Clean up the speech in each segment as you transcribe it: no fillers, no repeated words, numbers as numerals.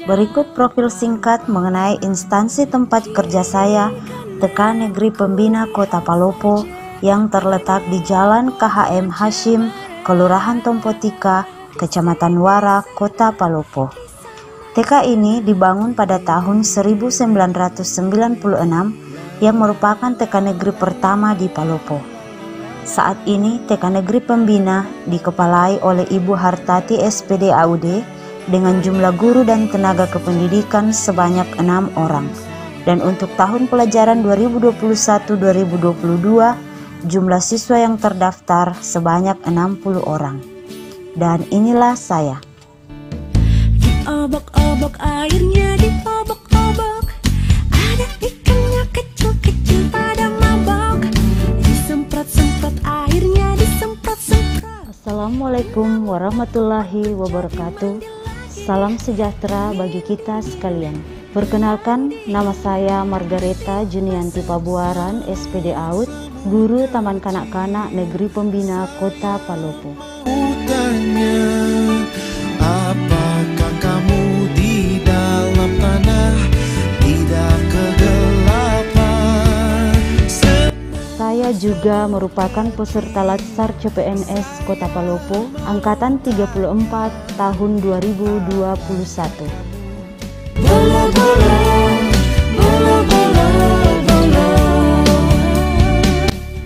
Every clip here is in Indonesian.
Berikut profil singkat mengenai instansi tempat kerja saya, TK Negeri Pembina Kota Palopo, yang terletak di Jalan KHM Hashim, Kelurahan Tompotika, Kecamatan Wara, Kota Palopo. TK ini dibangun pada tahun 1996 yang merupakan TK negeri pertama di Palopo. Saat ini TK Negeri Pembina dikepalai oleh Ibu Hartati SPD AUD dengan jumlah guru dan tenaga kependidikan sebanyak 6 orang. Dan untuk tahun pelajaran 2021-2022, jumlah siswa yang terdaftar sebanyak 60 orang. Dan inilah saya. Obok-obok airnya diobok-obok, ada ikannya kecil-kecil pada mabok, disemprot-semprot airnya disemprot-semprot. Assalamualaikum warahmatullahi wabarakatuh. Salam sejahtera bagi kita sekalian. Perkenalkan, nama saya Margareta Junianti Pabuaran, SPD AUD, guru Taman Kanak-Kanak Negeri Pembina Kota Palopo. Apakah kamu di dalam tanah, tidak kegelapan? Saya juga merupakan peserta Latsar CPNS Kota Palopo Angkatan 34 tahun 2021.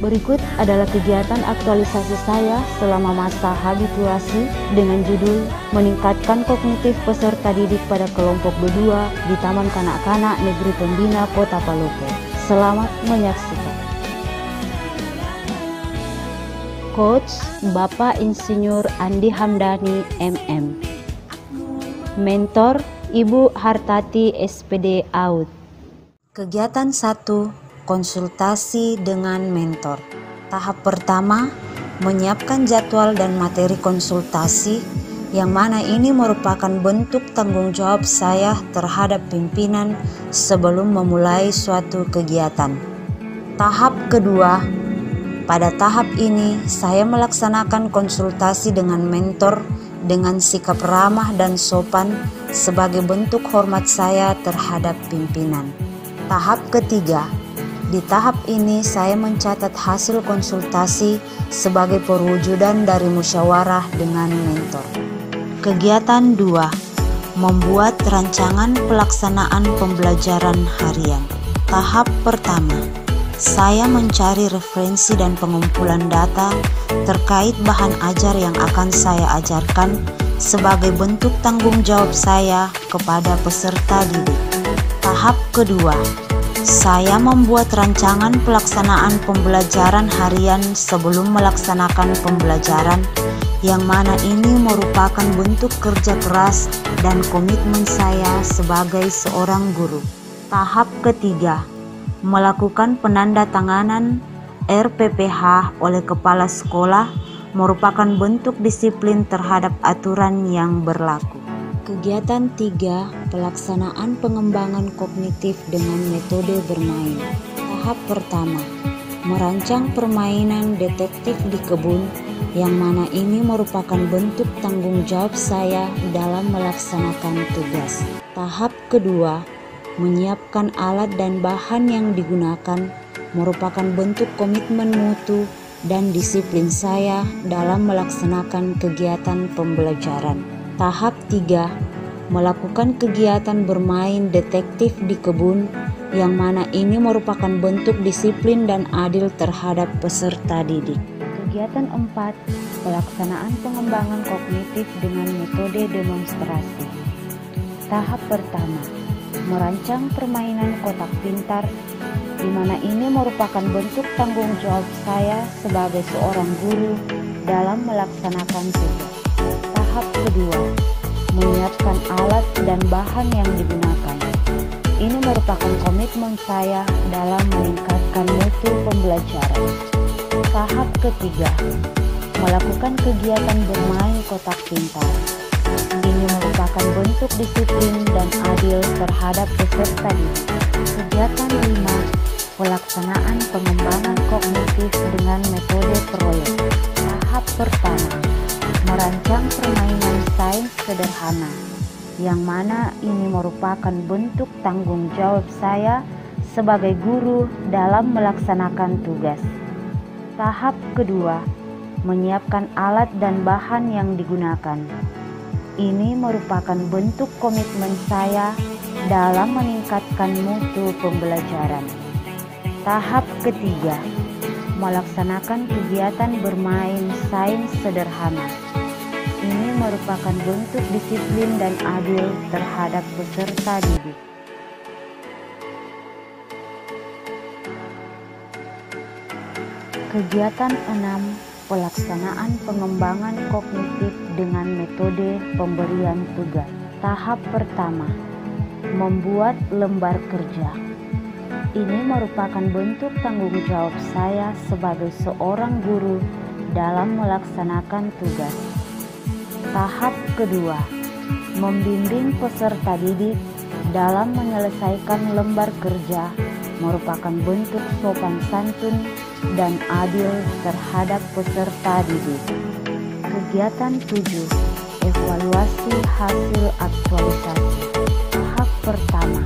Berikut adalah kegiatan aktualisasi saya selama masa habituasi dengan judul Meningkatkan Kognitif Peserta Didik pada Kelompok kedua di Taman Kanak-Kanak Negeri Pembina Kota Palopo. Selamat menyaksikan. Coach Bapak Insinyur Andi Hamdani MM. Mentor Ibu Hartati SPD AUD. Kegiatan 1. Konsultasi dengan mentor. Tahap pertama, menyiapkan jadwal dan materi konsultasi, yang mana ini merupakan bentuk tanggung jawab saya terhadap pimpinan sebelum memulai suatu kegiatan. Tahap kedua, pada tahap ini saya melaksanakan konsultasi dengan mentor dengan sikap ramah dan sopan sebagai bentuk hormat saya terhadap pimpinan. Tahap ketiga, di tahap ini saya mencatat hasil konsultasi sebagai perwujudan dari musyawarah dengan mentor. Kegiatan 2. Membuat rancangan pelaksanaan pembelajaran harian. Tahap pertama, saya mencari referensi dan pengumpulan data terkait bahan ajar yang akan saya ajarkan sebagai bentuk tanggung jawab saya kepada peserta didik. Tahap kedua, saya membuat rancangan pelaksanaan pembelajaran harian sebelum melaksanakan pembelajaran, yang mana ini merupakan bentuk kerja keras dan komitmen saya sebagai seorang guru. Tahap ketiga, melakukan penandatanganan RPPH oleh kepala sekolah merupakan bentuk disiplin terhadap aturan yang berlaku. Kegiatan 3. Pelaksanaan pengembangan kognitif dengan metode bermain. Tahap pertama, merancang permainan detektif di kebun, yang mana ini merupakan bentuk tanggung jawab saya dalam melaksanakan tugas. Tahap kedua, menyiapkan alat dan bahan yang digunakan, merupakan bentuk komitmen mutu dan disiplin saya dalam melaksanakan kegiatan pembelajaran. Tahap 3. Melakukan kegiatan bermain detektif di kebun, yang mana ini merupakan bentuk disiplin dan adil terhadap peserta didik. Kegiatan 4. Pelaksanaan pengembangan kognitif dengan metode demonstrasi. Tahap pertama, merancang permainan kotak pintar, di mana ini merupakan bentuk tanggung jawab saya sebagai seorang guru dalam melaksanakan tugas. Tahap kedua, menyiapkan alat dan bahan yang digunakan. Ini merupakan komitmen saya dalam meningkatkan mutu pembelajaran. Tahap ketiga, melakukan kegiatan bermain kotak pintar. Ini merupakan bentuk disiplin dan adil terhadap peserta didik. Kegiatan 5, pelaksanaan pengembangan kognitif dengan metode proyek. Tahap pertama, merancang permainan sains sederhana, yang mana ini merupakan bentuk tanggung jawab saya sebagai guru dalam melaksanakan tugas. Tahap kedua, menyiapkan alat dan bahan yang digunakan. Ini merupakan bentuk komitmen saya dalam meningkatkan mutu pembelajaran. Tahap ketiga, melaksanakan kegiatan bermain sains sederhana. Ini merupakan bentuk disiplin dan adil terhadap peserta didik. Kegiatan 6, pelaksanaan pengembangan kognitif dengan metode pemberian tugas. Tahap pertama, membuat lembar kerja. Ini merupakan bentuk tanggung jawab saya sebagai seorang guru dalam melaksanakan tugas. Tahap kedua, membimbing peserta didik dalam menyelesaikan lembar kerja merupakan bentuk sopan santun dan adil terhadap peserta didik. Kegiatan 7, evaluasi hasil aktualisasi. Tahap pertama,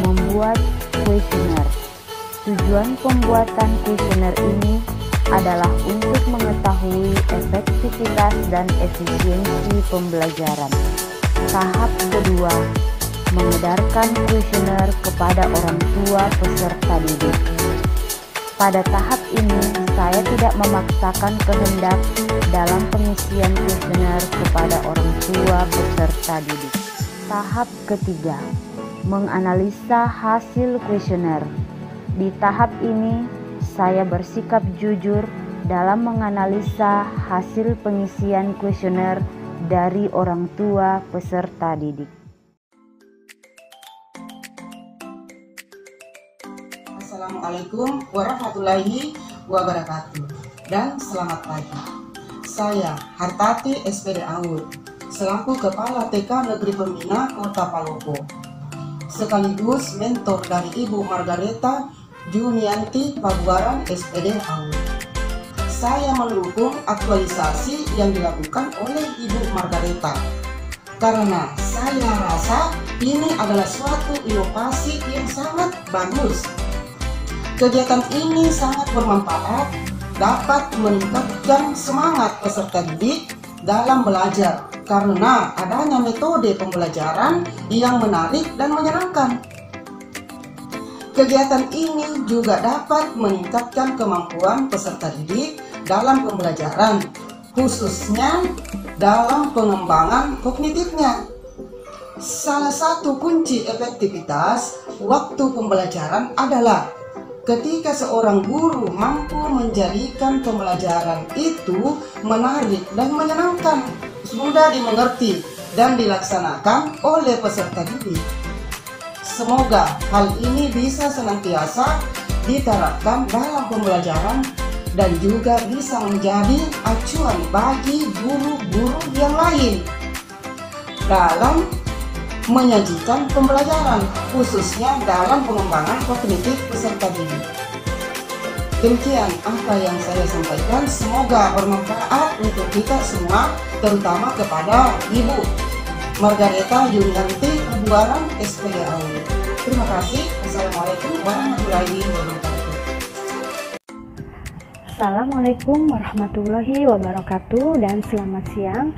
membuat kuesioner. Tujuan pembuatan kuesioner ini adalah untuk mengetahui efektivitas dan efisiensi pembelajaran. Tahap kedua, mengedarkan kuesioner kepada orang tua peserta didik. Pada tahap ini, saya tidak memaksakan kehendak dalam pengisian kuesioner kepada orang tua peserta didik. Tahap ketiga, menganalisa hasil kuesioner. Di tahap ini, saya bersikap jujur dalam menganalisa hasil pengisian kuesioner dari orang tua peserta didik. Assalamualaikum warahmatullahi wabarakatuh dan selamat pagi. Saya Hartati SPD Aud selaku Kepala TK Negeri Pembina Kota Palopo, sekaligus mentor dari Ibu Margareta Junianti Pabuaran SPD Aud. Saya mendukung aktualisasi yang dilakukan oleh Ibu Margareta karena saya rasa ini adalah suatu inovasi yang sangat bagus. Kegiatan ini sangat bermanfaat, dapat meningkatkan semangat peserta didik dalam belajar karena adanya metode pembelajaran yang menarik dan menyenangkan. Kegiatan ini juga dapat meningkatkan kemampuan peserta didik dalam pembelajaran, khususnya dalam pengembangan kognitifnya. Salah satu kunci efektivitas waktu pembelajaran adalah ketika seorang guru mampu menjadikan pembelajaran itu menarik dan menyenangkan, mudah dimengerti dan dilaksanakan oleh peserta didik. Semoga hal ini bisa senantiasa diterapkan dalam pembelajaran dan juga bisa menjadi acuan bagi guru-guru yang lain dalam menyajikan pembelajaran, khususnya dalam pengembangan kognitif peserta didik. Demikian apa yang saya sampaikan, semoga bermanfaat untuk kita semua, terutama kepada Ibu Margareta Junianti Pabuaran SPD Aud. Terima kasih. Assalamualaikum warahmatullahi wabarakatuh. Assalamualaikum warahmatullahi wabarakatuh dan selamat siang.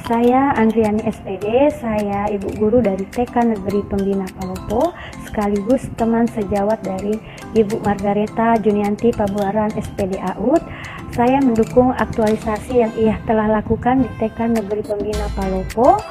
Saya Andriani SPD, saya ibu guru dari TK Negeri Pembina Palopo, sekaligus teman sejawat dari Ibu Margareta Junianti Pabuaran SPD Aud. Saya mendukung aktualisasi yang ia telah lakukan di TK Negeri Pembina Palopo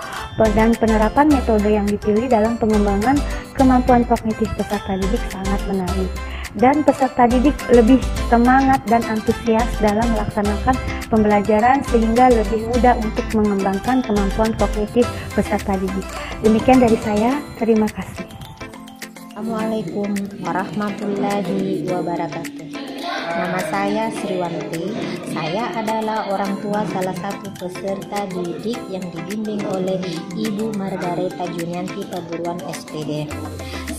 dan penerapan metode yang dipilih dalam pengembangan kemampuan kognitif peserta didik sangat menarik. Dan peserta didik lebih semangat dan antusias dalam melaksanakan pembelajaran sehingga lebih mudah untuk mengembangkan kemampuan kognitif peserta didik. Demikian dari saya, terima kasih. Assalamualaikum warahmatullahi wabarakatuh. Nama saya Sriwanti. Saya adalah orang tua salah satu peserta didik yang dibimbing oleh Ibu Margareta Junianti Pabuaran SPD.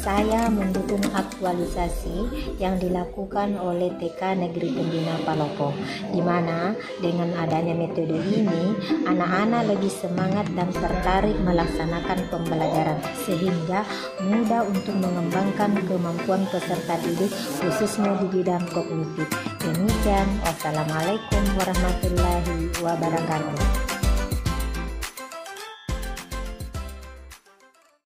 Saya mendukung aktualisasi yang dilakukan oleh TK Negeri Pembina Palopo, di mana dengan adanya metode ini, anak-anak lebih semangat dan tertarik melaksanakan pembelajaran, sehingga mudah untuk mengembangkan kemampuan peserta didik, khususnya di bidang kognitif. Demikian, wassalamualaikum warahmatullahi wabarakatuh.